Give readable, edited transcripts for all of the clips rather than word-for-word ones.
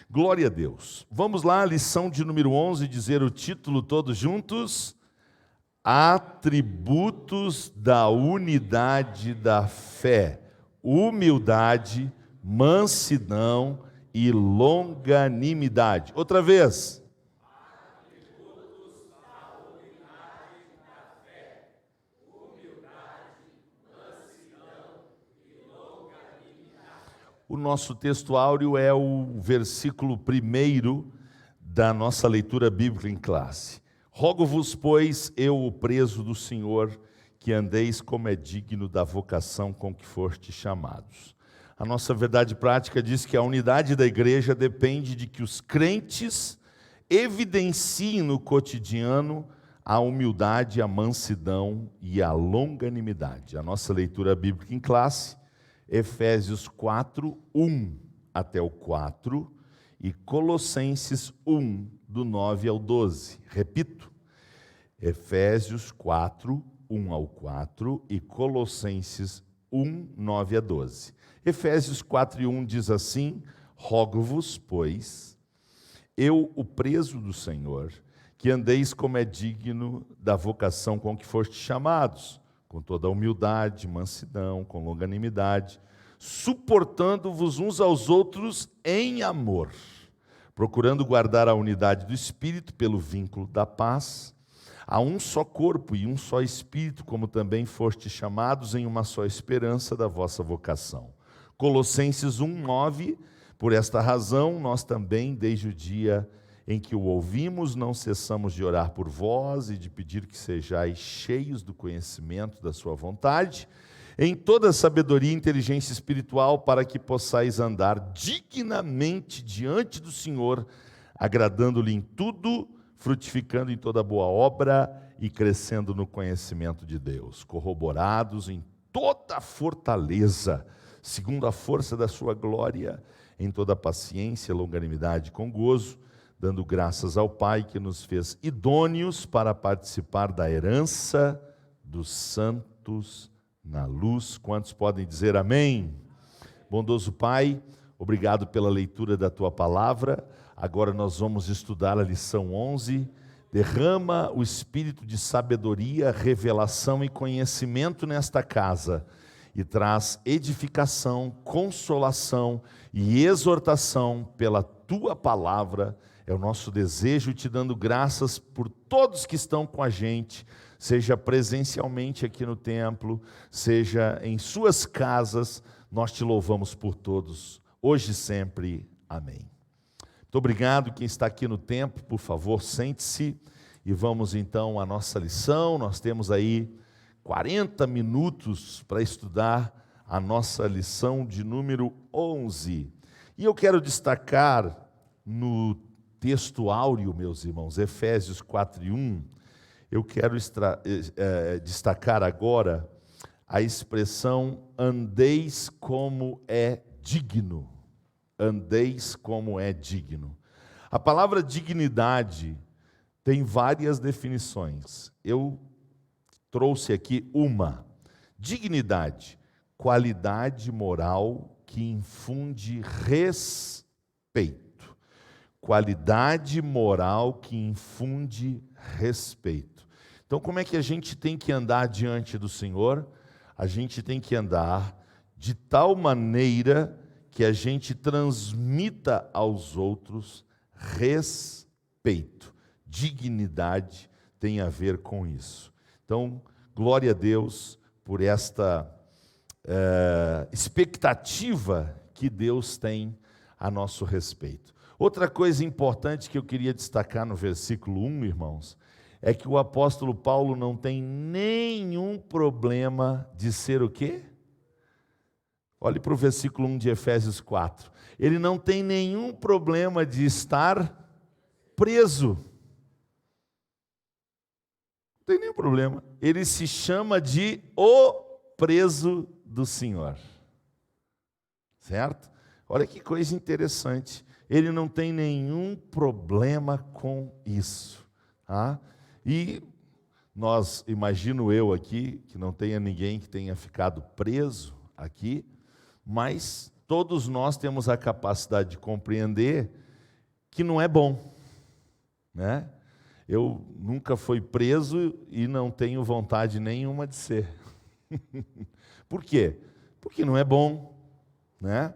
Glória a Deus. Vamos lá, lição de número 11, dizer o título todos juntos. Atributos da unidade da fé: humildade, mansidão e longanimidade. Outra vez. Atributos da unidade da fé: humildade, mansidão e longanimidade. O nosso texto áureo é o versículo 1 da nossa leitura bíblica em classe. Rogo-vos, pois, eu, o preso do Senhor, que andeis como é digno da vocação com que fostes chamados. A nossa verdade prática diz que a unidade da igreja depende de que os crentes evidenciem no cotidiano a humildade, a mansidão e a longanimidade. A nossa leitura bíblica em classe, Efésios 4, 1 até o 4 e Colossenses 1, do 9 ao 12. Repito, Efésios 4, 1 ao 4 e Colossenses 1, 9 a 12. Efésios 4 e 1 diz assim: rogo-vos, pois, eu, o preso do Senhor, que andeis como é digno da vocação com que fostes chamados, com toda a humildade, mansidão, com longanimidade, suportando-vos uns aos outros em amor, procurando guardar a unidade do Espírito pelo vínculo da paz. Há um só corpo e um só Espírito, como também fostes chamados em uma só esperança da vossa vocação. Colossenses 1, 9, por esta razão, nós também, desde o dia em que o ouvimos, não cessamos de orar por vós e de pedir que sejais cheios do conhecimento da sua vontade, em toda sabedoria e inteligência espiritual, para que possais andar dignamente diante do Senhor, agradando-lhe em tudo, frutificando em toda boa obra e crescendo no conhecimento de Deus, corroborados em toda fortaleza, segundo a força da sua glória, em toda paciência, longanimidade com gozo, dando graças ao Pai que nos fez idôneos para participar da herança dos santos na luz. Quantos podem dizer amém? Bondoso Pai, obrigado pela leitura da Tua Palavra. Agora nós vamos estudar a lição 11. Derrama o espírito de sabedoria, revelação e conhecimento nesta casa e traz edificação, consolação e exortação pela Tua Palavra. É o nosso desejo, te dando graças por todos que estão com a gente, seja presencialmente aqui no templo, seja em suas casas. Nós te louvamos por todos, hoje e sempre. Amém. Muito obrigado. Quem está aqui no templo, por favor, sente-se e vamos então à nossa lição. Nós temos aí 40 minutos para estudar a nossa lição de número 11. E eu quero destacar no texto áureo, meus irmãos, Efésios 4 e 1, eu quero destacar agora a expressão andeis como é digno. Andeis como é digno. A palavra dignidade tem várias definições. Eu trouxe aqui uma. Dignidade, qualidade moral que infunde respeito. Qualidade moral que infunde respeito. Então, como é que a gente tem que andar diante do Senhor? A gente tem que andar de tal maneira que a gente transmita aos outros respeito. Dignidade tem a ver com isso. Então, glória a Deus por esta expectativa que Deus tem a nosso respeito. Outra coisa importante que eu queria destacar no versículo 1, irmãos, é que o apóstolo Paulo não tem nenhum problema de ser o quê? Olhe para o versículo 1 de Efésios 4. Ele não tem nenhum problema de estar preso. Não tem nenhum problema. Ele se chama de o preso do Senhor. Certo? Olha que coisa interessante. Ele não tem nenhum problema com isso. Tá? E nós, imagino eu aqui, que não tenha ninguém que tenha ficado preso aqui, mas todos nós temos a capacidade de compreender que não é bom, né? Eu nunca fui preso e não tenho vontade nenhuma de ser. Por quê? Porque não é bom, né?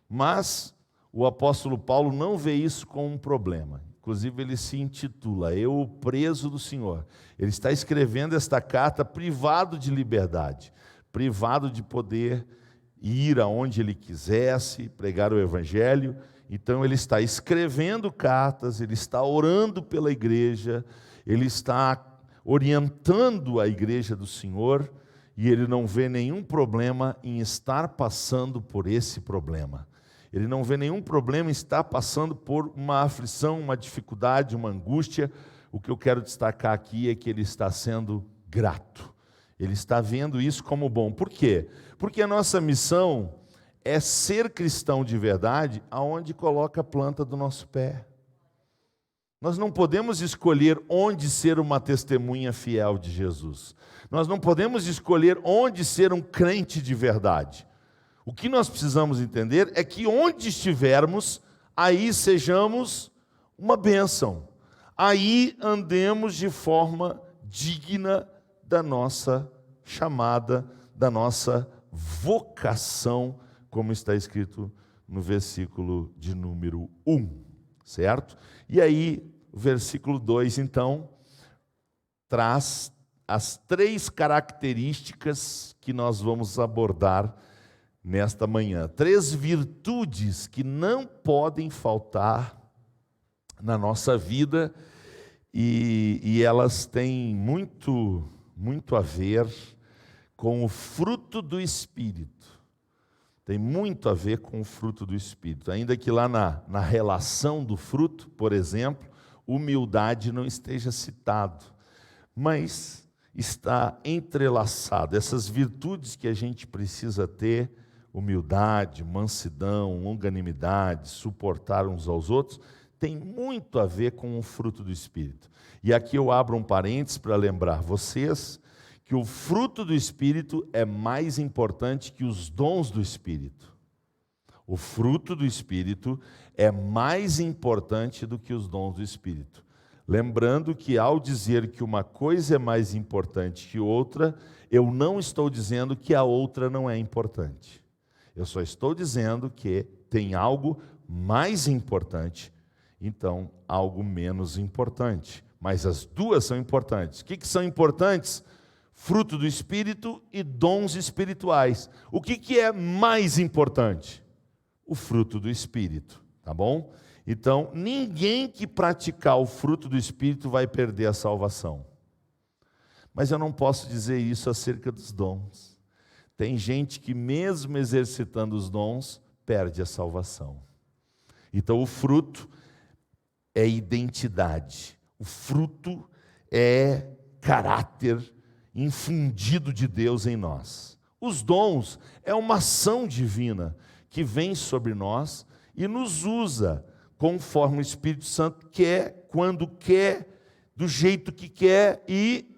Mas o apóstolo Paulo não vê isso como um problema. Inclusive ele se intitula Eu, o preso do Senhor. Ele está escrevendo esta carta privado de liberdade, privado de poder ir aonde ele quisesse, pregar o evangelho. Então ele está escrevendo cartas, ele está orando pela igreja, ele está orientando a igreja do Senhor, e ele não vê nenhum problema em estar passando por esse problema. Ele não vê nenhum problema em estar passando por uma aflição, uma dificuldade, uma angústia. O que eu quero destacar aqui é que ele está sendo grato. Ele está vendo isso como bom. Por quê? Porque a nossa missão é ser cristão de verdade aonde coloca a planta do nosso pé. Nós não podemos escolher onde ser uma testemunha fiel de Jesus. Nós não podemos escolher onde ser um crente de verdade. O que nós precisamos entender é que onde estivermos, aí sejamos uma bênção. Aí andemos de forma digna da nossa chamada, da nossa vocação, como está escrito no versículo de número 1, certo? E aí, o versículo 2, então, traz as 3 características que nós vamos abordar nesta manhã. 3 virtudes que não podem faltar na nossa vida e elas têm muito a ver com o fruto do Espírito. Tem muito a ver com o fruto do Espírito. Ainda que lá na relação do fruto, por exemplo, humildade não esteja citado, mas está entrelaçado. Essas virtudes que a gente precisa ter, humildade, mansidão, longanimidade, suportar uns aos outros, tem muito a ver com o fruto do Espírito. E aqui eu abro um parênteses para lembrar vocês que o fruto do Espírito é mais importante que os dons do Espírito. O fruto do Espírito é mais importante do que os dons do Espírito. Lembrando que ao dizer que uma coisa é mais importante que outra, eu não estou dizendo que a outra não é importante. Eu só estou dizendo que tem algo mais importante, então algo menos importante. Mas as duas são importantes. O que são importantes? Fruto do Espírito e dons espirituais. O que é mais importante? O fruto do Espírito, tá bom? Então, ninguém que praticar o fruto do Espírito vai perder a salvação. Mas eu não posso dizer isso acerca dos dons. Tem gente que mesmo exercitando os dons, perde a salvação. Então, o fruto é identidade. O fruto é caráter infundido de Deus em nós. Os dons é uma ação divina que vem sobre nós e nos usa conforme o Espírito Santo quer, quando quer, do jeito que quer e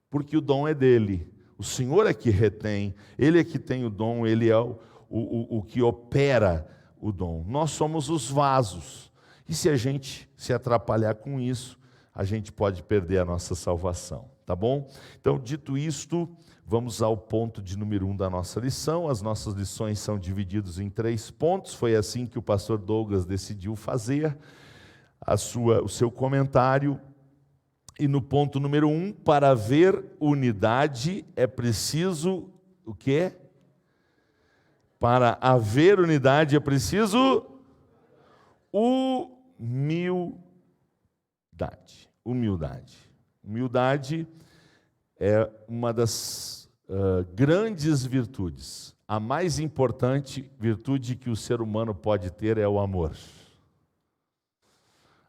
porque o dom é dele. O Senhor é que retém, Ele é que tem o dom, Ele é o que opera o dom. Nós somos os vasos. E se a gente se atrapalhar com isso, a gente pode perder a nossa salvação. Tá bom? Então, dito isto, vamos ao ponto de número 1 da nossa lição. As nossas lições são divididas em 3 pontos. Foi assim que o pastor Douglas decidiu fazer o seu comentário. E no ponto número 1, para haver unidade é preciso o quê? Para haver unidade é preciso humildade. Humildade é uma das grandes virtudes. A mais importante virtude que o ser humano pode ter é o amor.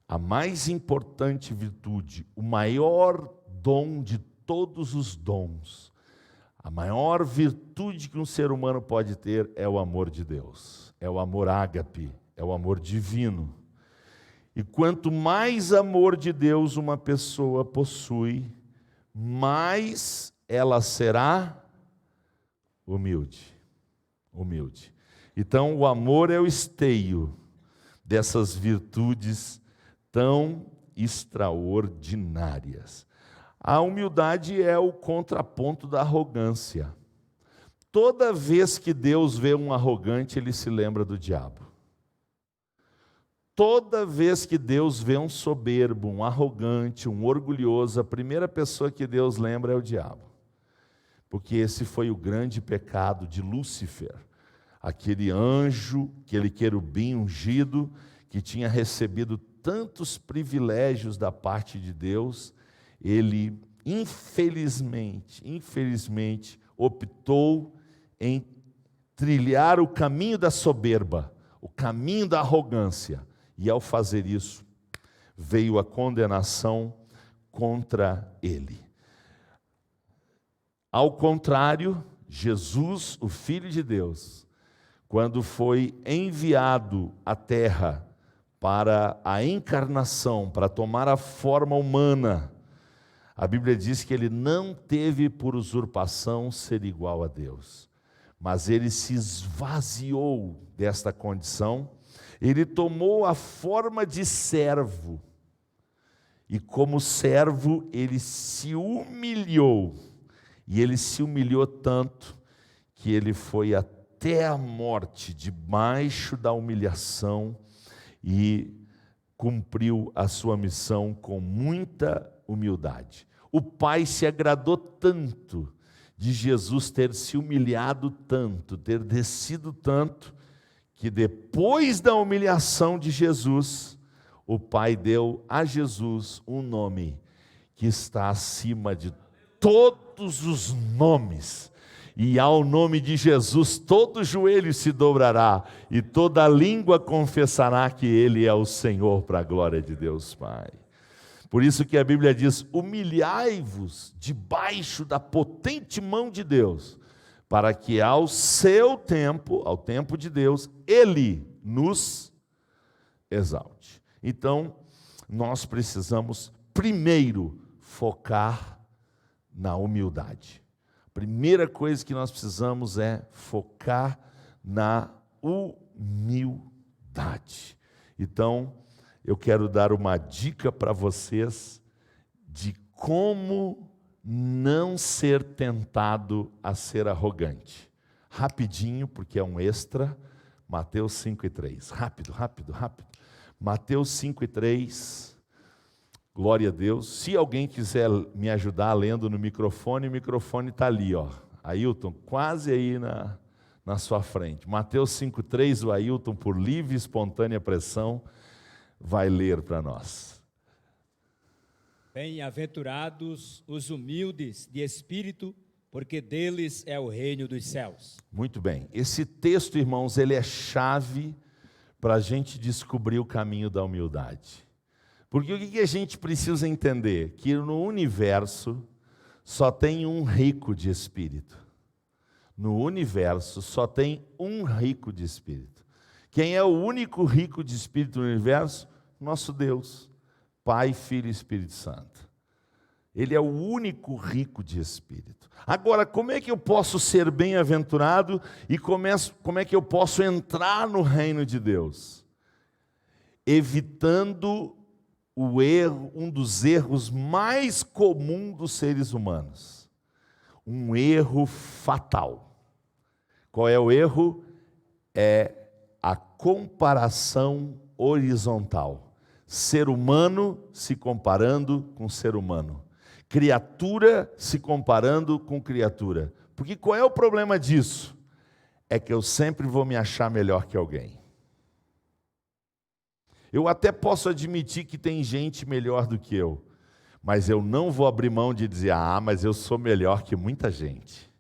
A mais importante virtude, o maior dom de todos os dons, a maior virtude que um ser humano pode ter é o amor de Deus. É o amor ágape, é o amor divino. E quanto mais amor de Deus uma pessoa possui, mais ela será humilde. Então o amor é o esteio dessas virtudes tão extraordinárias. A humildade é o contraponto da arrogância. Toda vez que Deus vê um arrogante, ele se lembra do diabo. Toda vez que Deus vê um soberbo, um arrogante, um orgulhoso, a primeira pessoa que Deus lembra é o diabo. Porque esse foi o grande pecado de Lúcifer, aquele anjo, aquele querubim ungido, que tinha recebido tantos privilégios da parte de Deus, ele infelizmente, optou em trilhar o caminho da soberba, o caminho da arrogância, e ao fazer isso, veio a condenação contra ele. Ao contrário, Jesus, o Filho de Deus, quando foi enviado à terra para a encarnação, para tomar a forma humana, a Bíblia diz que ele não teve por usurpação ser igual a Deus, mas ele se esvaziou desta condição, ele tomou a forma de servo, e como servo ele se humilhou, e ele se humilhou tanto, que ele foi até a morte, debaixo da humilhação, e cumpriu a sua missão com muita humildade. O Pai se agradou tanto de Jesus ter se humilhado tanto, ter descido tanto, que depois da humilhação de Jesus, o Pai deu a Jesus um nome que está acima de todos os nomes. E ao nome de Jesus todo joelho se dobrará e toda língua confessará que Ele é o Senhor, para a glória de Deus Pai. Por isso que a Bíblia diz: humilhai-vos debaixo da potente mão de Deus, para que ao seu tempo, ao tempo de Deus, Ele nos exalte. Então, nós precisamos primeiro focar na humildade. Primeira coisa que nós precisamos é focar na humildade. Então, eu quero dar uma dica para vocês de como não ser tentado a ser arrogante. Rapidinho, porque é um extra, Mateus 5:3. Rápido. Mateus 5:3. Glória a Deus. Se alguém quiser me ajudar lendo no microfone, o microfone está ali, ó. Ailton, quase aí na sua frente. Mateus 5:3, o Ailton, por livre e espontânea pressão, vai ler para nós. Bem-aventurados os humildes de espírito, porque deles é o reino dos céus. Muito bem. Esse texto, irmãos, ele é chave para a gente descobrir o caminho da humildade. Porque o que a gente precisa entender? Que no universo só tem um rico de espírito. No universo só tem um rico de espírito. Quem é o único rico de espírito no universo? Nosso Deus, Pai, Filho e Espírito Santo. Ele é o único rico de espírito. Agora, como é que eu posso ser bem-aventurado e como é que eu posso entrar no reino de Deus? Evitando o erro, um dos erros mais comuns dos seres humanos. Um erro fatal. Qual é o erro? É a comparação horizontal. Ser humano se comparando com ser humano. Criatura se comparando com criatura. Porque qual é o problema disso? É que eu sempre vou me achar melhor que alguém. Eu até posso admitir que tem gente melhor do que eu, mas eu não vou abrir mão de dizer, mas eu sou melhor que muita gente.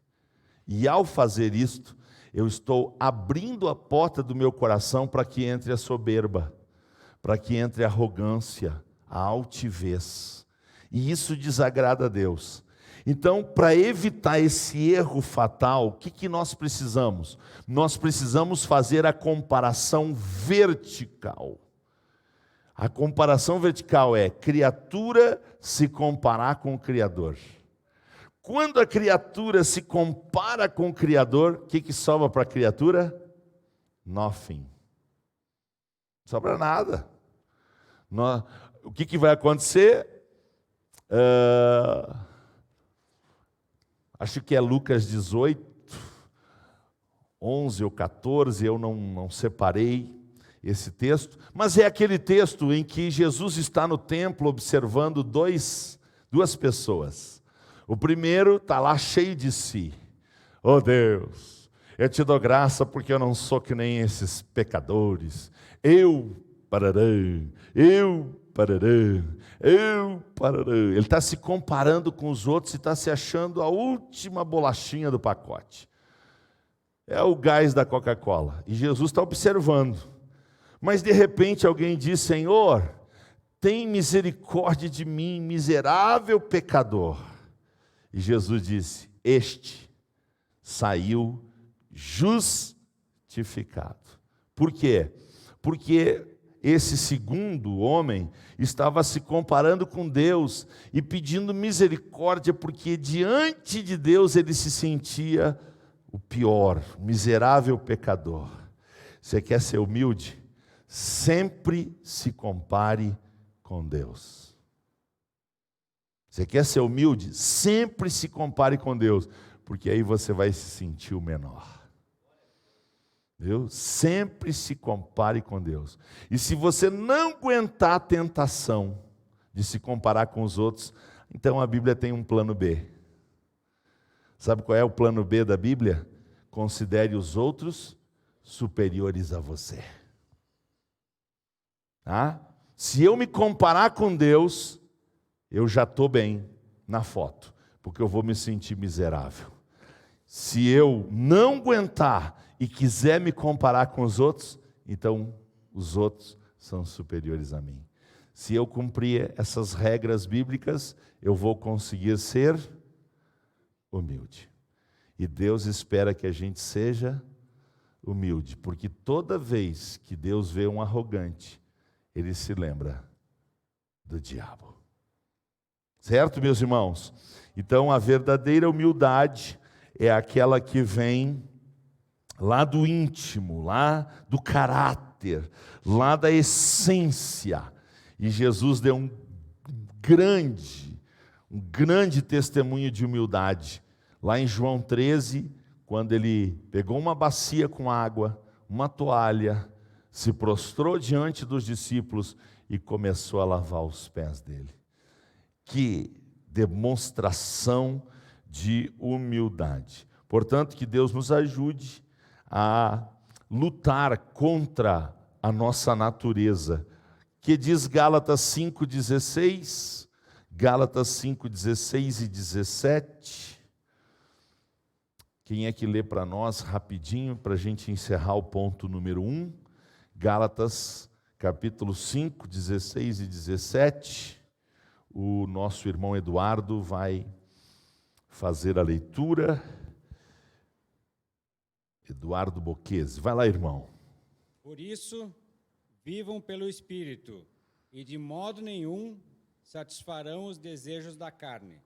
E ao fazer isto, eu estou abrindo a porta do meu coração para que entre a soberba, para que entre a arrogância, a altivez. E isso desagrada a Deus. Então, para evitar esse erro fatal, o que nós precisamos? Nós precisamos fazer a comparação vertical. A comparação vertical é criatura se comparar com o Criador. Quando a criatura se compara com o Criador, o que sobra para a criatura? Nothing. sobra nada. O que vai acontecer? Acho que é Lucas 18, 11 ou 14, eu não separei esse texto, mas é aquele texto em que Jesus está no templo observando duas pessoas. O primeiro está lá cheio de si. Oh Deus, eu te dou graça porque eu não sou que nem esses pecadores. Eu pararei. Ele está se comparando com os outros e está se achando a última bolachinha do pacote. É o gás da Coca-Cola. E Jesus está observando. Mas de repente alguém diz: Senhor, tem misericórdia de mim, miserável pecador. E Jesus disse: este saiu justificado. Por quê? Porque esse segundo homem estava se comparando com Deus e pedindo misericórdia, porque diante de Deus ele se sentia o pior, miserável pecador. Você quer ser humilde? Sempre se compare com Deus. Você quer ser humilde? Sempre se compare com Deus, porque aí você vai se sentir o menor. Viu? Sempre se compare com Deus. E se você não aguentar a tentação de se comparar com os outros, então a Bíblia tem um plano B. Sabe qual é o plano B da Bíblia? Considere os outros superiores a você. Se eu me comparar com Deus, eu já estou bem na foto, porque eu vou me sentir miserável. Se eu não aguentar e quiser me comparar com os outros, então os outros são superiores a mim. Se eu cumprir essas regras bíblicas, eu vou conseguir ser humilde. E Deus espera que a gente seja humilde, porque toda vez que Deus vê um arrogante, Ele se lembra do diabo. Certo, meus irmãos? Então, a verdadeira humildade é aquela que vem lá do íntimo, lá do caráter, lá da essência. E Jesus deu um grande testemunho de humildade. Lá em João 13, quando ele pegou uma bacia com água, uma toalha, se prostrou diante dos discípulos e começou a lavar os pés dele. Que demonstração de humildade. Portanto, que Deus nos ajude a lutar contra a nossa natureza. Que diz Gálatas 5,16, Gálatas 5,16 e 17. Quem é que lê para nós rapidinho, para a gente encerrar o ponto número 1? Gálatas capítulo 5, 16 e 17. O nosso irmão Eduardo vai fazer a leitura. Eduardo Boquese. Vai lá, irmão. Por isso, vivam pelo Espírito, e de modo nenhum satisfarão os desejos da carne.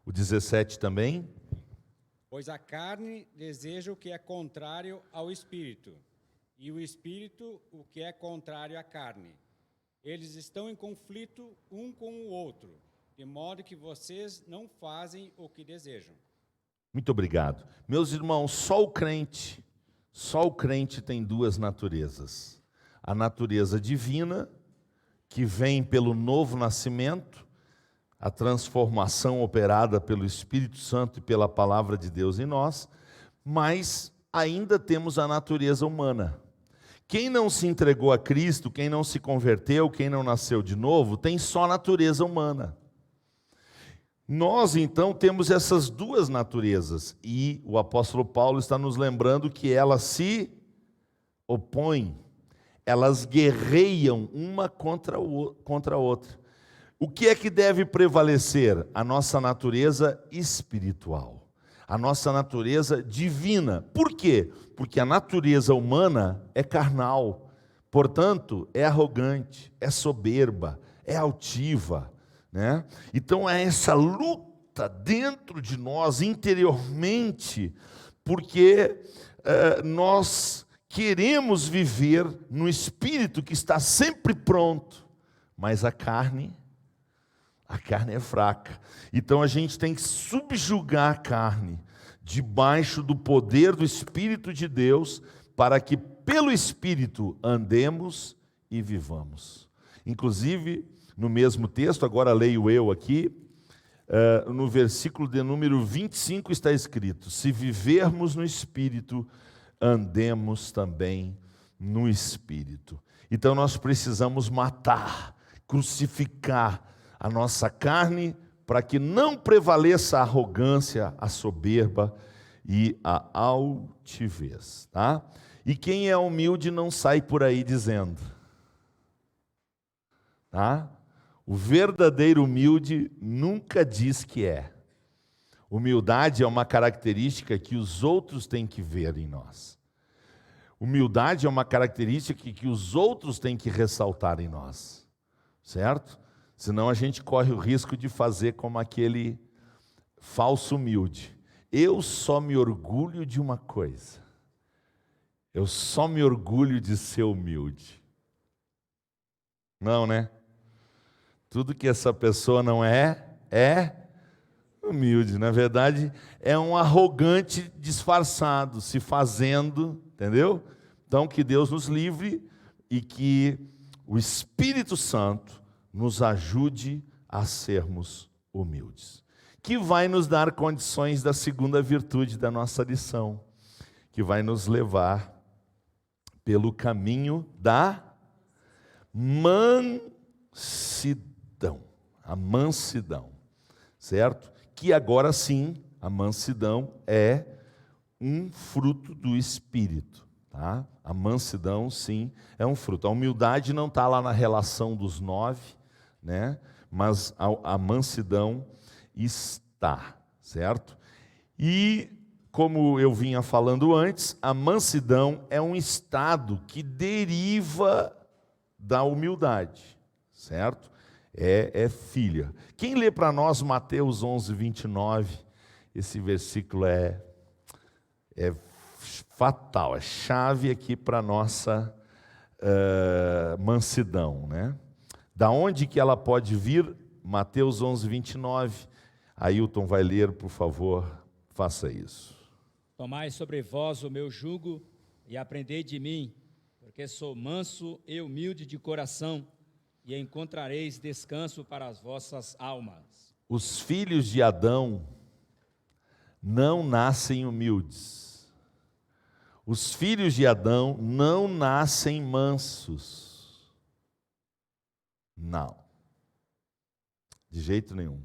O 17 também. Pois a carne deseja o que é contrário ao Espírito, e o Espírito o que é contrário à carne. Eles estão em conflito um com o outro, de modo que vocês não fazem o que desejam. Muito obrigado. Meus irmãos, só o crente tem duas naturezas. A natureza divina, que vem pelo novo nascimento, a transformação operada pelo Espírito Santo e pela palavra de Deus em nós, mas ainda temos a natureza humana. Quem não se entregou a Cristo, quem não se converteu, quem não nasceu de novo, tem só natureza humana. Nós, então, temos essas duas naturezas, e o apóstolo Paulo está nos lembrando que elas se opõem, elas guerreiam uma contra a outra. O que é que deve prevalecer? A nossa natureza espiritual, a nossa natureza divina. Por quê? Porque a natureza humana é carnal, portanto, é arrogante, é soberba, é altiva, né? Então é essa luta dentro de nós, interiormente, porque nós queremos viver no espírito que está sempre pronto, mas a carne é fraca. Então a gente tem que subjugar a carne debaixo do poder do Espírito de Deus, para que pelo Espírito andemos e vivamos. Inclusive, no mesmo texto, agora leio eu aqui, no versículo de número 25 está escrito: se vivermos no Espírito, andemos também no Espírito. Então nós precisamos matar, crucificar a nossa carne, para que não prevaleça a arrogância, a soberba e a altivez, tá? E quem é humilde não sai por aí dizendo, tá? O verdadeiro humilde nunca diz que é. Humildade é uma característica que os outros têm que ver em nós. Humildade é uma característica que os outros têm que ressaltar em nós, certo? Senão a gente corre o risco de fazer como aquele falso humilde. Eu só me orgulho de uma coisa. Eu só me orgulho de ser humilde. Não, né? Tudo que essa pessoa não é humilde. Na verdade, é um arrogante disfarçado, se fazendo, entendeu? Então, que Deus nos livre e que o Espírito Santo nos ajude a sermos humildes. Que vai nos dar condições da segunda virtude da nossa lição, que vai nos levar pelo caminho da mansidão. A mansidão, certo? Que agora sim, a mansidão é um fruto do Espírito, tá? A mansidão, sim, é um fruto. A humildade não está lá na relação dos 9, né? Mas a mansidão está, certo? E, como eu vinha falando antes, a mansidão é um estado que deriva da humildade, certo? É filha. Quem lê para nós Mateus 11, 29, esse versículo é fatal, é chave aqui para a nossa mansidão, né? Da onde que ela pode vir? Mateus 11, 29. Ailton vai ler, por favor, faça isso. Tomai sobre vós o meu jugo e aprendei de mim, porque sou manso e humilde de coração, e encontrareis descanso para as vossas almas. Os filhos de Adão não nascem humildes. Os filhos de Adão não nascem mansos. Não. De jeito nenhum.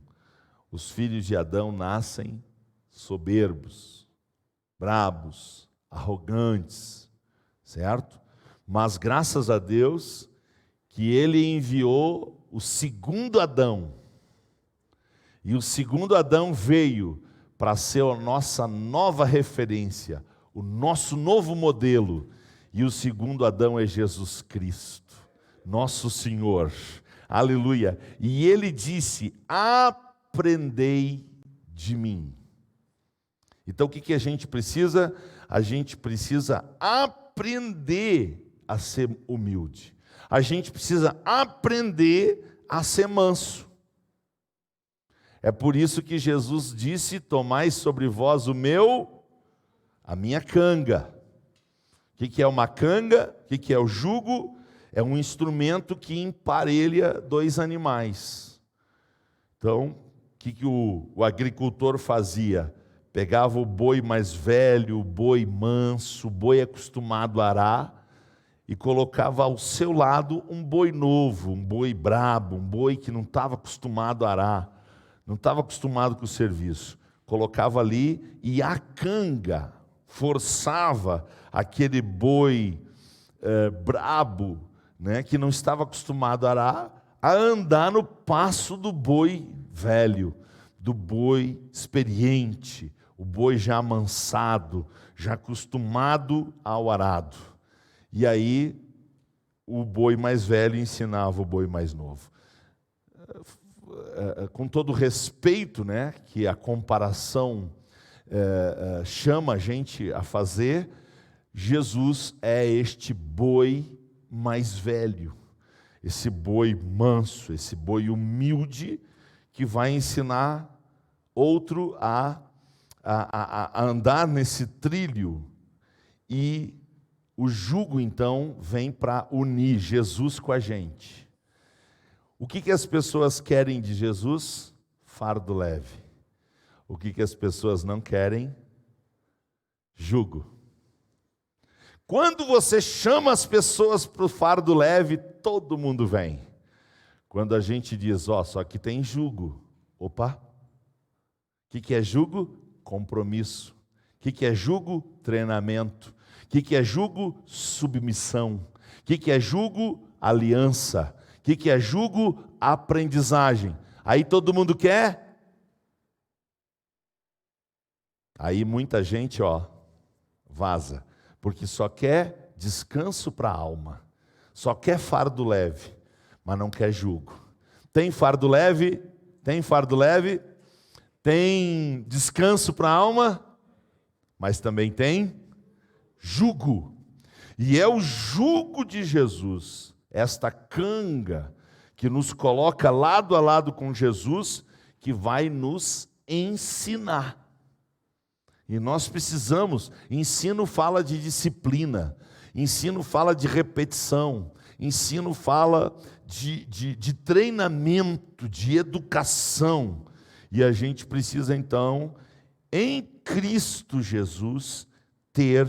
Os filhos de Adão nascem soberbos, brabos, arrogantes, certo? Mas graças a Deus que Ele enviou o segundo Adão. E o segundo Adão veio para ser a nossa nova referência, o nosso novo modelo. E o segundo Adão é Jesus Cristo, nosso Senhor. Aleluia. E Ele disse: aprendei de mim. Então o que a gente precisa? A gente precisa aprender a ser humilde. A gente precisa aprender a ser manso. É por isso que Jesus disse: tomai sobre vós a minha canga. O que é uma canga? O que é o jugo? É um instrumento que emparelha dois animais. Então, o que o agricultor fazia? Pegava o boi mais velho, o boi manso, o boi acostumado a arar, e colocava ao seu lado um boi novo, um boi brabo, um boi que não estava acostumado a arar, não estava acostumado com o serviço. Colocava ali e a canga forçava aquele boi brabo, né, que não estava acostumado a arar, a andar no passo do boi velho, do boi experiente, o boi já amansado, já acostumado ao arado. E aí o boi mais velho ensinava o boi mais novo. Com todo o respeito, né, que a comparação chama a gente a fazer, Jesus é este boi mais velho, esse boi manso, esse boi humilde, que vai ensinar outro a andar nesse trilho. E o jugo, então, vem para unir Jesus com a gente. O que as pessoas querem de Jesus? Fardo leve. O que as pessoas não querem? Jugo. Quando você chama as pessoas para o fardo leve, todo mundo vem. Quando a gente diz, só que tem jugo. Opa! O que é jugo? Compromisso. O que é jugo? Treinamento. O que é jugo? Submissão. O que é jugo? Aliança. O que é jugo? Aprendizagem. Aí todo mundo quer? Aí muita gente, vaza. Porque só quer descanso para a alma. Só quer fardo leve, mas não quer jugo. Tem fardo leve? Tem fardo leve? Tem descanso para a alma? Mas também tem jugo. E é o jugo de Jesus, esta canga que nos coloca lado a lado com Jesus, que vai nos ensinar. E nós precisamos, ensino fala de disciplina, ensino fala de repetição, ensino fala de treinamento, de educação. E a gente precisa então, em Cristo Jesus, ter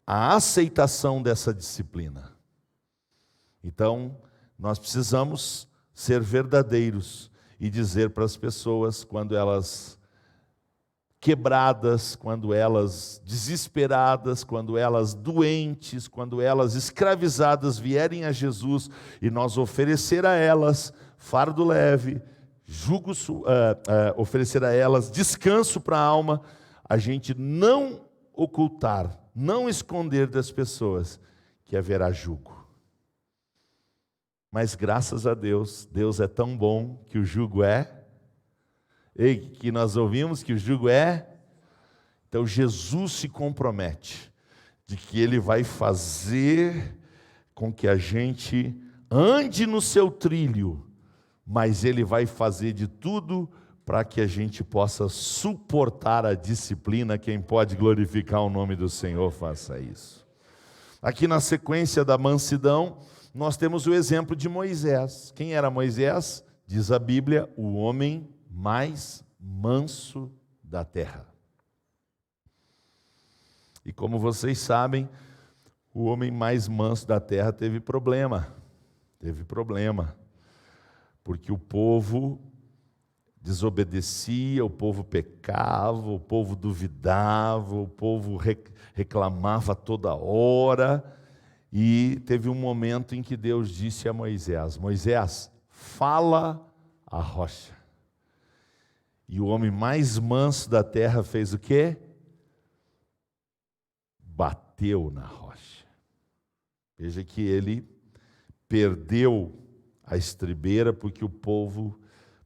a aceitação dessa disciplina. Então, nós precisamos ser verdadeiros e dizer para as pessoas, quando elas quebradas, quando elas desesperadas, quando elas doentes, quando elas escravizadas vierem a Jesus, e nós oferecer a elas fardo leve, oferecer a elas descanso para a alma, a gente não ocultar, não esconder das pessoas que haverá jugo. Mas graças a Deus, Deus é tão bom que o jugo que nós ouvimos que o jugo então Jesus se compromete de que Ele vai fazer com que a gente ande no seu trilho, mas Ele vai fazer de tudo para que a gente possa suportar a disciplina. Quem pode glorificar o nome do Senhor, faça isso. Aqui na sequência da mansidão, nós temos o exemplo de Moisés. Quem era Moisés? Diz a Bíblia, o homem mais manso da terra. E como vocês sabem, o homem mais manso da terra teve problema, porque o povo desobedecia, o povo pecava, o povo duvidava, o povo reclamava toda hora, e teve um momento em que Deus disse a Moisés, Moisés, fala a rocha. E o homem mais manso da terra fez o quê? Bateu na rocha. Veja que ele perdeu a estribeira, porque o povo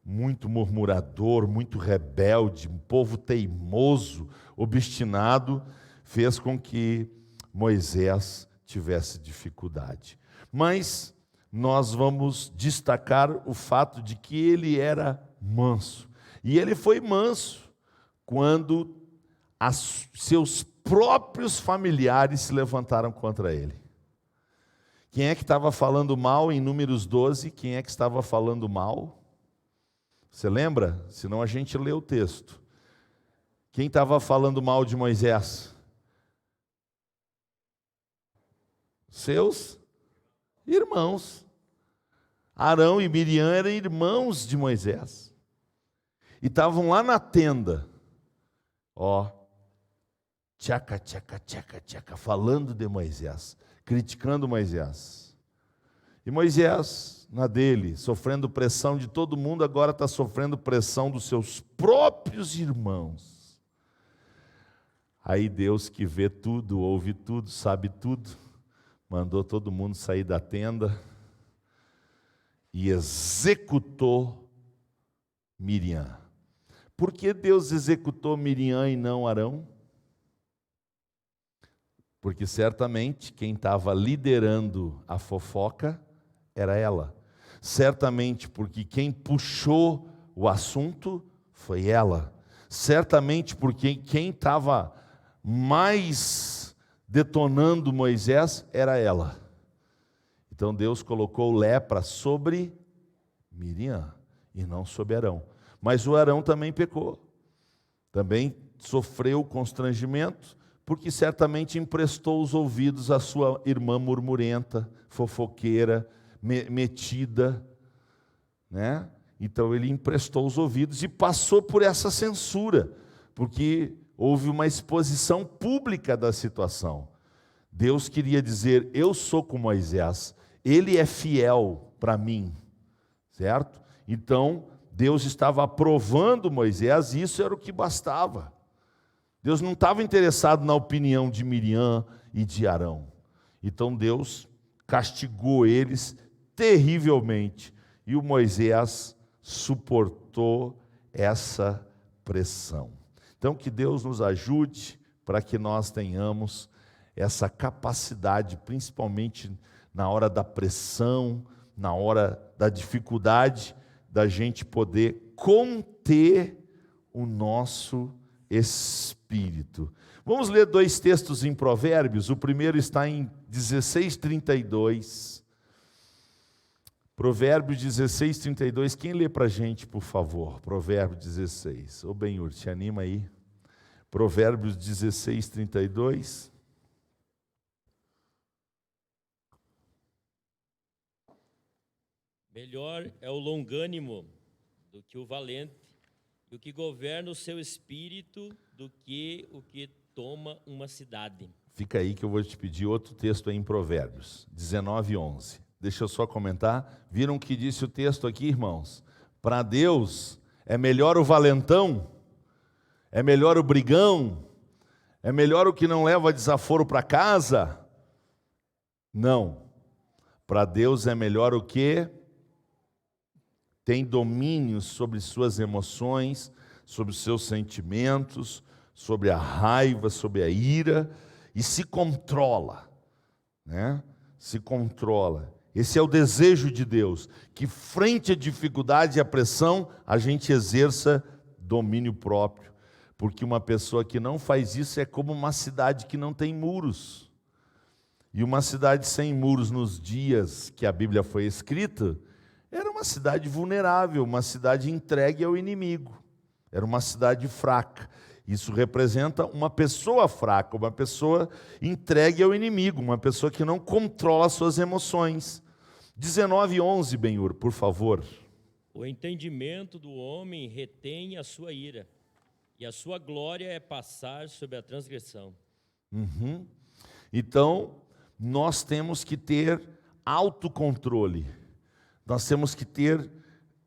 muito murmurador, muito rebelde, um povo teimoso, obstinado, fez com que Moisés tivesse dificuldade. Mas nós vamos destacar o fato de que ele era manso. E ele foi manso quando seus próprios familiares se levantaram contra ele. Quem é que estava falando mal em Números 12? Quem é que estava falando mal? Você lembra? Senão a gente lê o texto. Quem estava falando mal de Moisés? Seus irmãos. Arão e Miriam eram irmãos de Moisés. E estavam lá na tenda, tchaca, tchaca, tchaca, tchaca, falando de Moisés, criticando Moisés. E Moisés, na dele, sofrendo pressão de todo mundo, agora está sofrendo pressão dos seus próprios irmãos. Aí Deus, que vê tudo, ouve tudo, sabe tudo, mandou todo mundo sair da tenda e executou Miriam. Por que Deus executou Miriam e não Arão? porque certamente quem estava liderando a fofoca era ela. Certamente porque quem puxou o assunto foi ela. Certamente porque quem estava mais detonando Moisés era ela. Então Deus colocou lepra sobre Miriam e não sobre Arão. Mas o Arão também pecou. Também sofreu constrangimento, porque certamente emprestou os ouvidos à sua irmã murmurenta, fofoqueira, metida, né? Então ele emprestou os ouvidos e passou por essa censura, porque houve uma exposição pública da situação. Deus queria dizer: eu sou com Moisés, ele é fiel para mim, certo? Então Deus estava aprovando Moisés e isso era o que bastava. Deus não estava interessado na opinião de Miriam e de Arão. Então Deus castigou eles terrivelmente e o Moisés suportou essa pressão. Então que Deus nos ajude para que nós tenhamos essa capacidade, principalmente na hora da pressão, na hora da dificuldade, da gente poder conter o nosso espírito. Vamos ler 2 textos em Provérbios. O primeiro está em 16:32. Provérbios 16:32. Quem lê para a gente, por favor? Provérbios 16. Ô Benhur, te anima aí. Provérbios 16:32. Melhor é o longânimo do que o valente, e o que governa o seu espírito do que o que toma uma cidade. Fica aí que eu vou te pedir outro texto aí em Provérbios 19:11. Deixa eu só comentar. Viram o que disse o texto aqui, irmãos? Para Deus é melhor o valentão, é melhor o brigão, é melhor o que não leva desaforo para casa? Não. Para Deus é melhor o que tem domínio sobre suas emoções, sobre os seus sentimentos, sobre a raiva, sobre a ira, e se controla, né? Se controla. Esse é o desejo de Deus, que frente à dificuldade e à pressão, a gente exerça domínio próprio, porque uma pessoa que não faz isso é como uma cidade que não tem muros. E uma cidade sem muros nos dias que a Bíblia foi escrita, era uma cidade vulnerável, uma cidade entregue ao inimigo. Era uma cidade fraca. Isso representa uma pessoa fraca, uma pessoa entregue ao inimigo, uma pessoa que não controla suas emoções. 19:11, Benhur, por favor. O entendimento do homem retém a sua ira, e a sua glória é passar sobre a transgressão. Então, nós temos que ter autocontrole. Nós temos que ter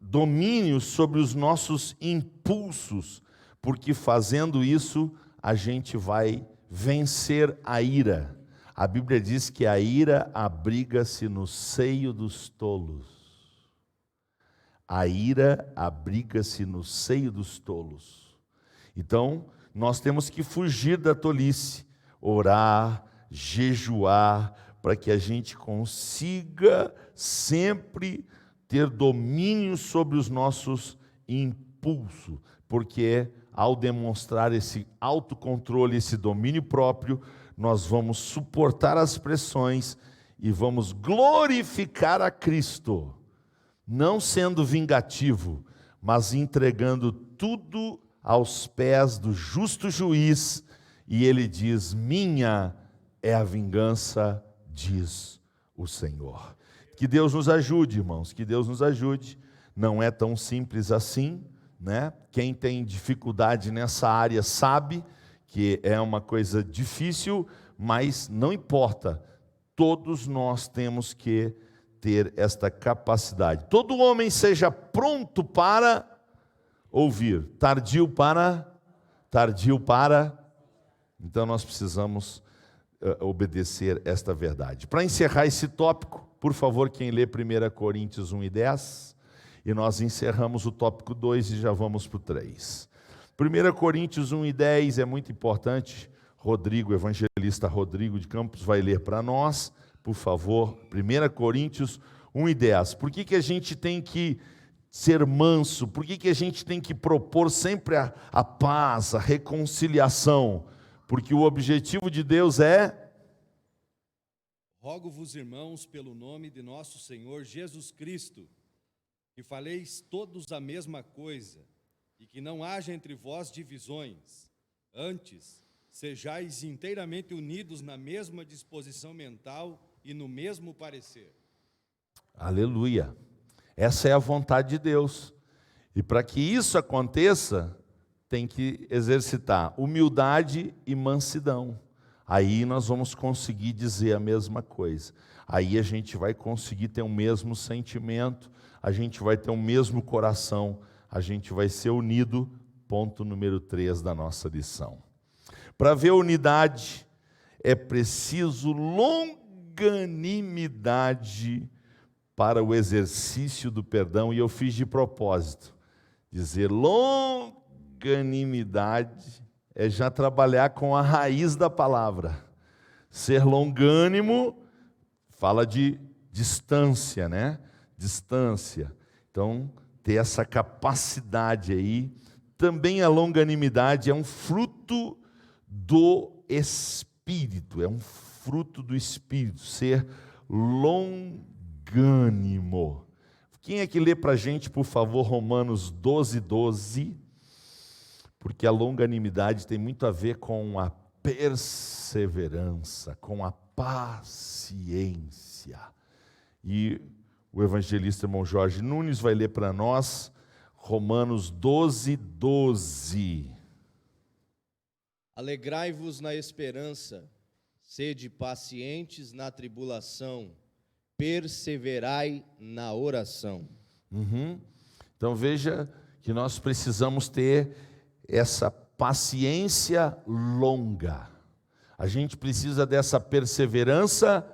domínio sobre os nossos impulsos, porque fazendo isso, a gente vai vencer a ira. A Bíblia diz que a ira abriga-se no seio dos tolos. A ira abriga-se no seio dos tolos. Então, nós temos que fugir da tolice, orar, jejuar, para que a gente consiga sempre ter domínio sobre os nossos impulsos, porque ao demonstrar esse autocontrole, esse domínio próprio, nós vamos suportar as pressões e vamos glorificar a Cristo, não sendo vingativo, mas entregando tudo aos pés do justo juiz, e ele diz: minha é a vingança, diz o Senhor. Que Deus nos ajude, irmãos, que Deus nos ajude. Não é tão simples assim, né? Quem tem dificuldade nessa área sabe que é uma coisa difícil, mas não importa. Todos nós temos que ter esta capacidade. Todo homem seja pronto para ouvir, tardio para. Então nós precisamos obedecer esta verdade. Para encerrar esse tópico, por favor, quem lê 1 Coríntios 1:10, e nós encerramos o tópico 2 e já vamos para o 3. 1 Coríntios 1:10 é muito importante. Rodrigo, evangelista Rodrigo de Campos, vai ler para nós, por favor, 1 Coríntios 1:10. Por que a gente tem que ser manso? Por que a gente tem que propor sempre a paz, a reconciliação? Porque o objetivo de Deus é... Rogo-vos, irmãos, pelo nome de nosso Senhor Jesus Cristo, que faleis todos a mesma coisa, e que não haja entre vós divisões. Antes, sejais inteiramente unidos na mesma disposição mental e no mesmo parecer. Aleluia! Essa é a vontade de Deus. E para que isso aconteça, tem que exercitar humildade e mansidão. Aí nós vamos conseguir dizer a mesma coisa. Aí a gente vai conseguir ter o mesmo sentimento, a gente vai ter o mesmo coração, a gente vai ser unido. Ponto número 3 da nossa lição. Para ver unidade, é preciso longanimidade para o exercício do perdão. E eu fiz de propósito. Dizer longanimidade é já trabalhar com a raiz da palavra. Ser longânimo fala de distância, né? Distância. Então, ter essa capacidade aí. Também a longanimidade é um fruto do Espírito. É um fruto do Espírito. Ser longânimo. Quem é que lê para a gente, por favor, Romanos 12:12? Porque a longanimidade tem muito a ver com a perseverança, com a paciência. E o evangelista irmão Jorge Nunes vai ler para nós Romanos 12:12. Alegrai-vos na esperança, sede pacientes na tribulação, perseverai na oração. Então veja que nós precisamos ter essa paciência longa. A gente precisa dessa perseverança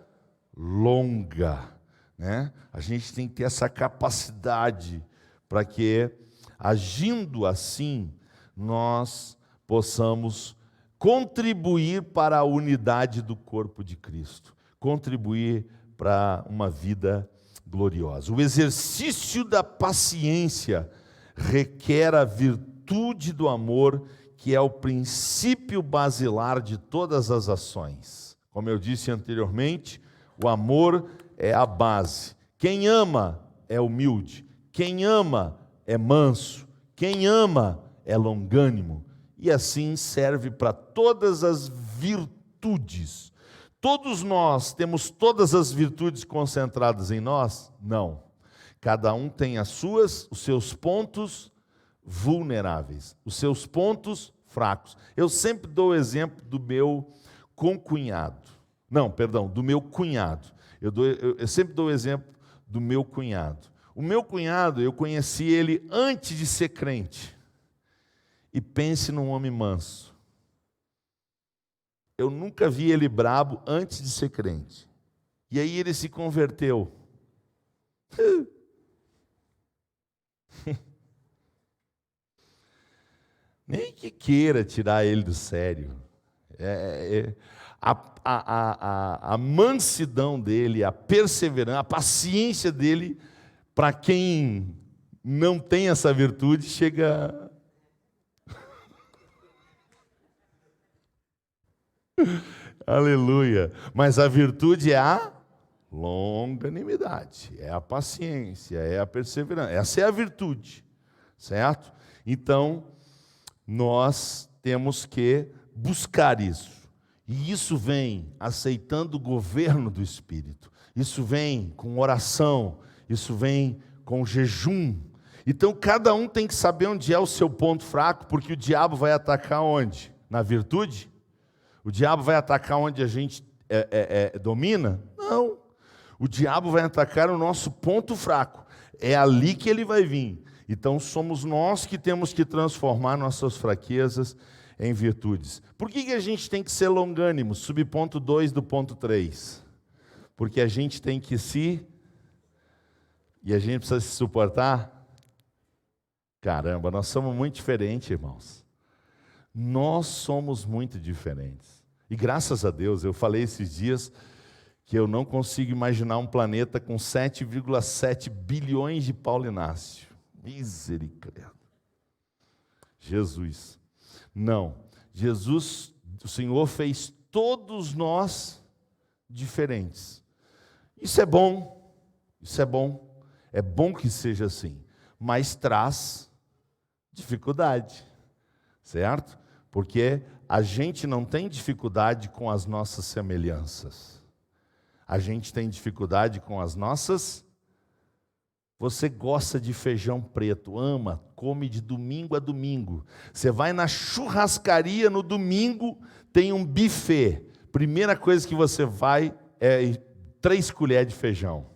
longa, né? A gente tem que ter essa capacidade para que, agindo assim, nós possamos contribuir para a unidade do corpo de Cristo, contribuir para uma vida gloriosa. O exercício da paciência requer a virtude do amor, que é o princípio basilar de todas as ações. Como eu disse anteriormente, o amor é a base. Quem ama é humilde, quem ama é manso, quem ama é longânimo, e assim serve para todas as virtudes. Todos nós temos todas as virtudes concentradas em nós? Não. Cada um tem os seus pontos vulneráveis, os seus pontos fracos. Eu sempre dou o exemplo do meu concunhado. Não, perdão, do meu cunhado. Eu sempre dou o exemplo do meu cunhado. O meu cunhado, eu conheci ele antes de ser crente. E pense num homem manso. Eu nunca vi ele brabo antes de ser crente. E aí ele se converteu. Nem que queira tirar ele do sério. A mansidão dele, a perseverança, a paciência dele, para quem não tem essa virtude, chega... Aleluia. Mas a virtude é a longanimidade, é a paciência, é a perseverança. Essa é a virtude, certo? Então, nós temos que buscar isso. E isso vem aceitando o governo do Espírito. Isso vem com oração, isso vem com jejum. Então, cada um tem que saber onde é o seu ponto fraco, porque o diabo vai atacar onde? Na virtude? O diabo vai atacar onde a gente domina? Não. O diabo vai atacar o nosso ponto fraco. É ali que ele vai vir. Então, somos nós que temos que transformar nossas fraquezas em virtudes. Por que a gente tem que ser longânimo? Subponto 2 do ponto 3. Porque a gente tem que e a gente precisa se suportar? Caramba, nós somos muito diferentes, irmãos. Nós somos muito diferentes. E graças a Deus, eu falei esses dias que eu não consigo imaginar um planeta com 7,7 bilhões de Paulo Inácio. Misericórdia. Jesus. Não. Jesus, o Senhor fez todos nós diferentes. Isso é bom. Isso é bom. É bom que seja assim. Mas traz dificuldade. Certo? Porque a gente não tem dificuldade com as nossas semelhanças. A gente tem dificuldade com as nossas. Você gosta de feijão preto, ama, come de domingo a domingo. Você vai na churrascaria no domingo, tem um buffet. Primeira coisa que você vai é 3 colheres de feijão.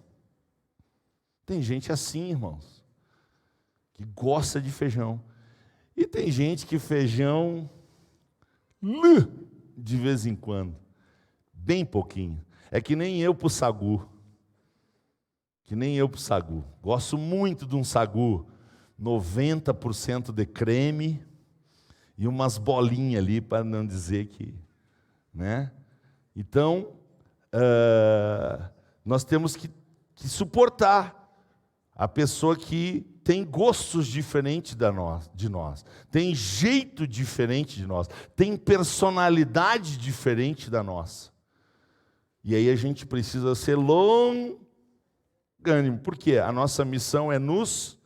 Tem gente assim, irmãos, que gosta de feijão. E tem gente que feijão, de vez em quando, bem pouquinho. É que nem eu pro sagu. Gosto muito de um sagu, 90% de creme e umas bolinhas ali, para não dizer que, né? Então, nós temos que suportar a pessoa que tem gostos diferentes de nós, tem jeito diferente de nós, tem personalidade diferente da nossa. E aí a gente precisa ser longânimo, porque a nossa missão é nos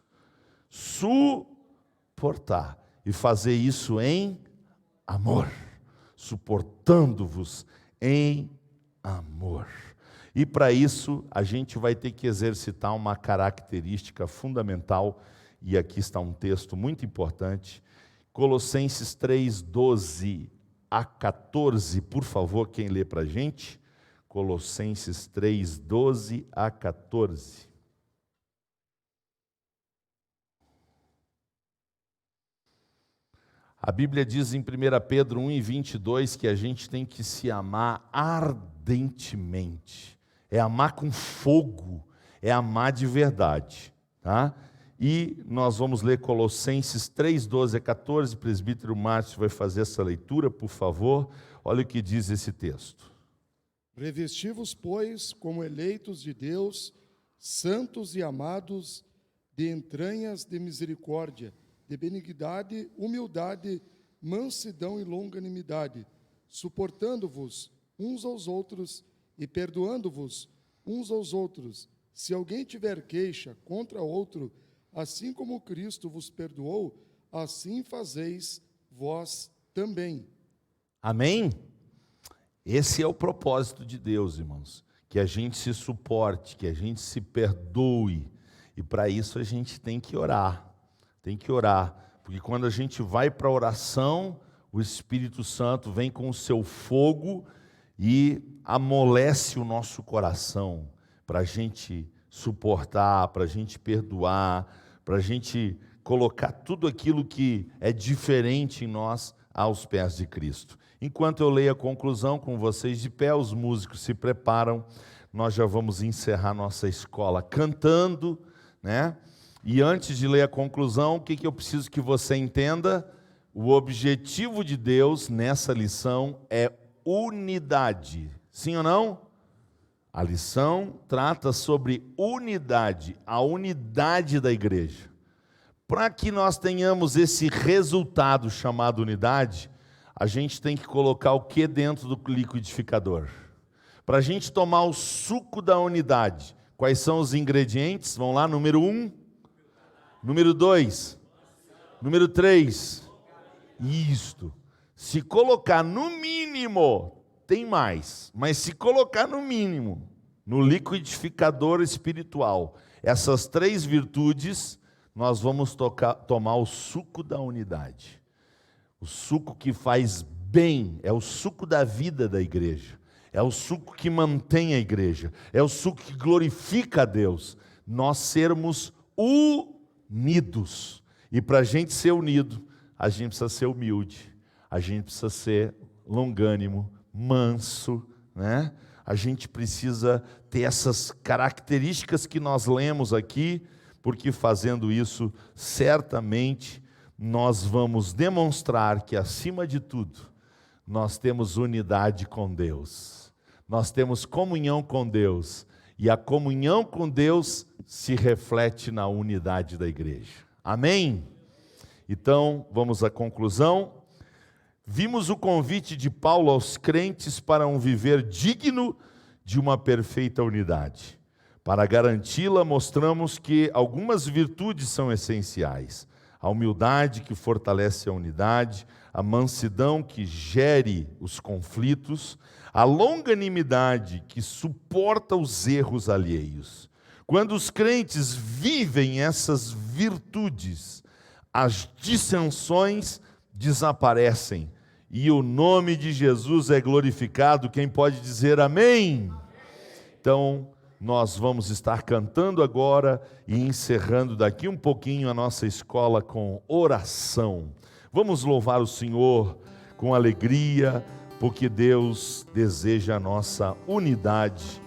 suportar e fazer isso em amor, suportando-vos em amor. E para isso a gente vai ter que exercitar uma característica fundamental, e aqui está um texto muito importante, Colossenses 3, 12 a 14, por favor, quem lê para a gente? Colossenses 3, 12 a 14. A Bíblia diz em 1 Pedro 1 e 22 que a gente tem que se amar ardentemente. É amar com fogo, é amar de verdade. Tá? E nós vamos ler Colossenses 3, 12 a 14. O presbítero Márcio vai fazer essa leitura, por favor. Olha o que diz esse texto. Revesti-vos, pois, como eleitos de Deus, santos e amados, de entranhas de misericórdia, de benignidade, humildade, mansidão e longanimidade, suportando-vos uns aos outros e perdoando-vos uns aos outros. Se alguém tiver queixa contra outro, assim como Cristo vos perdoou, assim fazeis vós também. Amém? Esse é o propósito de Deus, irmãos, que a gente se suporte, que a gente se perdoe, e para isso a gente tem que orar, porque quando a gente vai para a oração, o Espírito Santo vem com o seu fogo e amolece o nosso coração, para a gente suportar, para a gente perdoar, para a gente colocar tudo aquilo que é diferente em nós aos pés de Cristo. Enquanto eu leio a conclusão com vocês de pé, os músicos se preparam, nós já vamos encerrar nossa escola cantando, né? E antes de ler a conclusão, o que eu preciso que você entenda? O objetivo de Deus nessa lição é unidade. Sim ou não? A lição trata sobre unidade, a unidade da igreja. Para que nós tenhamos esse resultado chamado unidade, a gente tem que colocar o que dentro do liquidificador? Para a gente tomar o suco da unidade, quais são os ingredientes? Vamos lá, número 1, número 2, número 3. Isto. Se colocar no mínimo, tem mais, mas se colocar no mínimo, no liquidificador espiritual, essas 3 virtudes, nós vamos tomar o suco da unidade. O suco que faz bem, é o suco da vida da igreja, é o suco que mantém a igreja, é o suco que glorifica a Deus. Nós sermos unidos. E para a gente ser unido, a gente precisa ser humilde, a gente precisa ser longânimo, manso, né? A gente precisa ter essas características que nós lemos aqui, porque fazendo isso, certamente, nós vamos demonstrar que, acima de tudo, nós temos unidade com Deus, nós temos comunhão com Deus, e a comunhão com Deus se reflete na unidade da igreja. Amém? Então, vamos à conclusão. Vimos o convite de Paulo aos crentes para um viver digno de uma perfeita unidade. Para garanti-la, mostramos que algumas virtudes são essenciais: a humildade, que fortalece a unidade; a mansidão, que gere os conflitos; a longanimidade, que suporta os erros alheios. Quando os crentes vivem essas virtudes, as dissensões desaparecem e o nome de Jesus é glorificado. Quem pode dizer amém? Então, nós vamos estar cantando agora e encerrando daqui um pouquinho a nossa escola com oração. Vamos louvar o Senhor com alegria, porque Deus deseja a nossa unidade.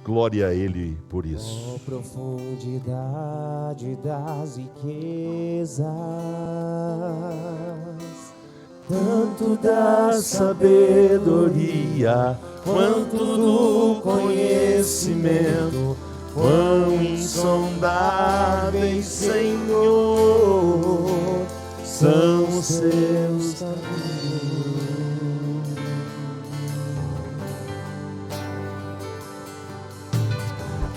Glória a Ele por isso. Ó profundidade das riquezas, tanto da sabedoria quanto do conhecimento, quão insondáveis, Senhor, são os seus caminhos.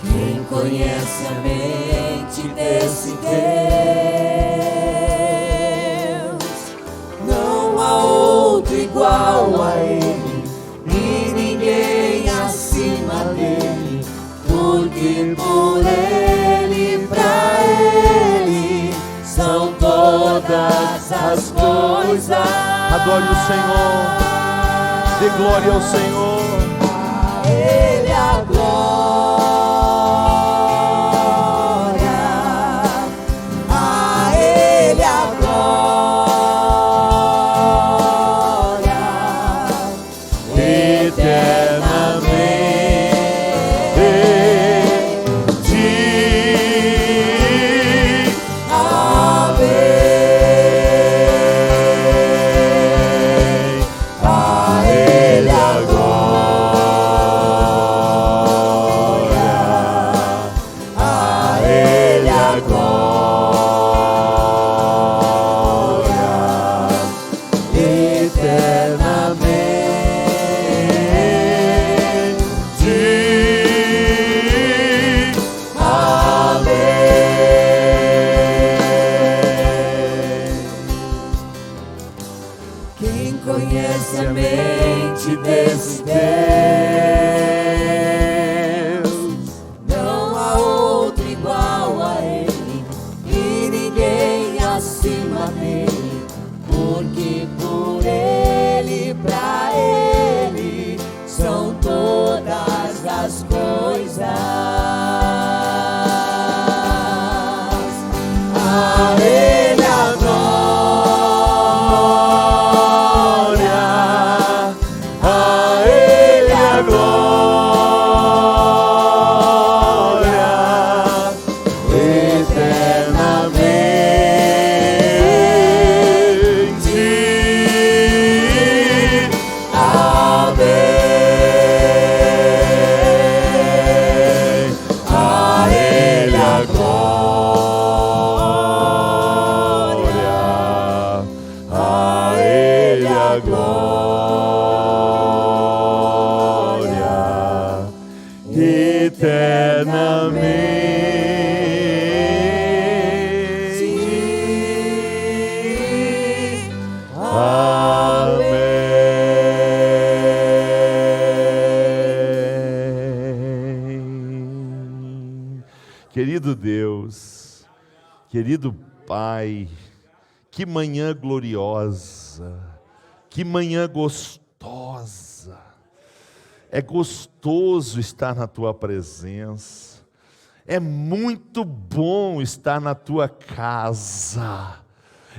Quem conhece a mente desse Deus, não há outro igual a Ele, e ninguém acima dele, porque por Ele, pra Ele, são todas as coisas. Adore o Senhor, dê glória ao Senhor. A Ele a glória, a Ele a glória, eternamente. Amém. A Ele a glória, a Ele a glória, eternamente. Amém. Quem conhece a mente desse Deus, não há outro igual a Ele, e ninguém acima dele, porque por Ele, pra Ele, são todas as coisas. A Ele a glória, a Ele a glória, eternamente. Amém. A Ele a glória, a Ele a glória, eternamente. Amém. Querido Deus, querido Pai, que manhã gloriosa, que manhã gostosa. É gostoso estar na Tua presença, é muito bom estar na Tua casa,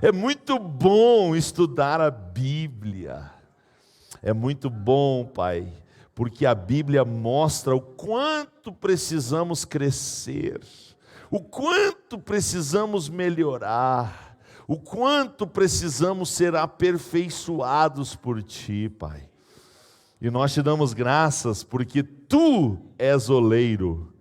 é muito bom estudar a Bíblia, é muito bom, Pai, porque a Bíblia mostra o quanto precisamos crescer, o quanto precisamos melhorar, o quanto precisamos ser aperfeiçoados por Ti, Pai. E nós te damos graças porque Tu és oleiro,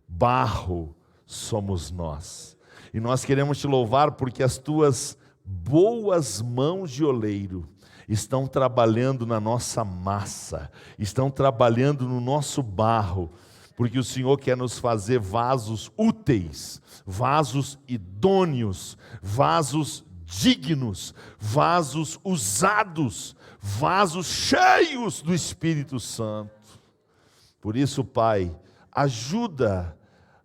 barro somos nós. E nós queremos te louvar porque as Tuas boas mãos de oleiro estão trabalhando na nossa massa, estão trabalhando no nosso barro, porque o Senhor quer nos fazer vasos úteis, vasos idôneos, vasos dignos, vasos usados, vasos cheios do Espírito Santo. Por isso, Pai, ajuda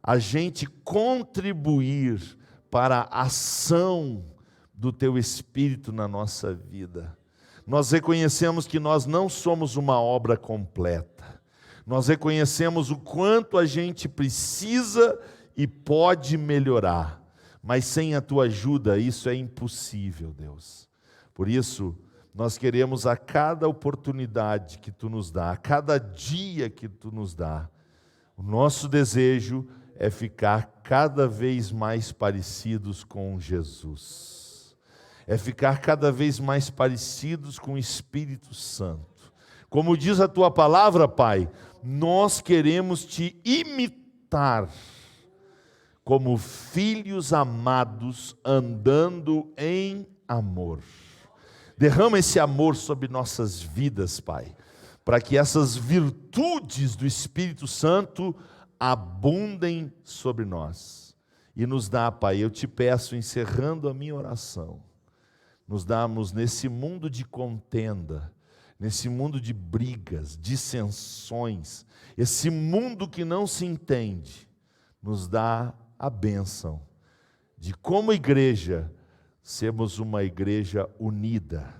a gente contribuir para a ação do Teu Espírito na nossa vida. Nós reconhecemos que nós não somos uma obra completa. Nós reconhecemos o quanto a gente precisa e pode melhorar. Mas sem a Tua ajuda isso é impossível, Deus. Por isso, nós queremos a cada oportunidade que Tu nos dá, a cada dia que Tu nos dá, o nosso desejo é ficar cada vez mais parecidos com Jesus. É ficar cada vez mais parecidos com o Espírito Santo. Como diz a Tua palavra, Pai, nós queremos Te imitar como filhos amados andando em amor. Derrama esse amor sobre nossas vidas, Pai, para que essas virtudes do Espírito Santo abundem sobre nós. E nos dá, Pai, eu Te peço, encerrando a minha oração, nos damos nesse mundo de contenda, nesse mundo de brigas, dissensões, esse mundo que não se entende, nos dá a bênção de, como igreja, sermos uma igreja unida,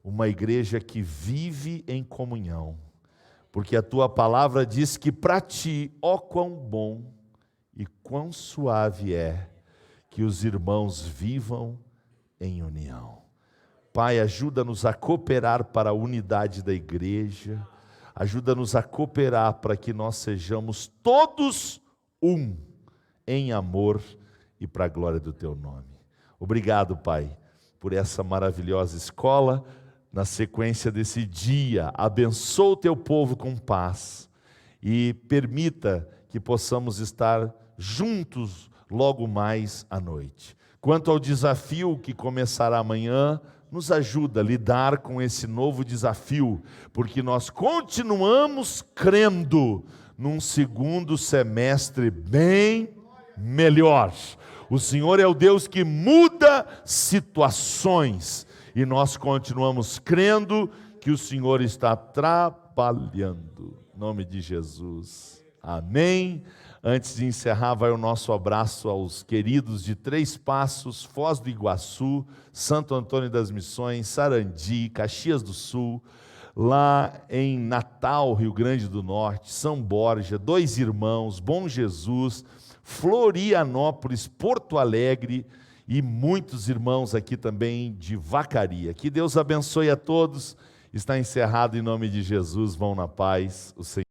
uma igreja que vive em comunhão, porque a Tua palavra diz que para Ti, ó quão bom e quão suave é que os irmãos vivam em união. Pai, ajuda-nos a cooperar para a unidade da igreja, ajuda-nos a cooperar para que nós sejamos todos um, em amor e para a glória do Teu nome. Obrigado, Pai, por essa maravilhosa escola. Na sequência desse dia, abençoa o Teu povo com paz e permita que possamos estar juntos logo mais à noite. Quanto ao desafio que começará amanhã, nos ajuda a lidar com esse novo desafio, porque nós continuamos crendo num segundo semestre bem melhor. O Senhor é o Deus que muda situações, e nós continuamos crendo que o Senhor está trabalhando. Em nome de Jesus. Amém. Antes de encerrar, vai o nosso abraço aos queridos de Três Passos, Foz do Iguaçu, Santo Antônio das Missões, Sarandi, Caxias do Sul, lá em Natal, Rio Grande do Norte, São Borja, Dois Irmãos, Bom Jesus, Florianópolis, Porto Alegre e muitos irmãos aqui também de Vacaria. Que Deus abençoe a todos. Está encerrado em nome de Jesus. Vão na paz. O Senhor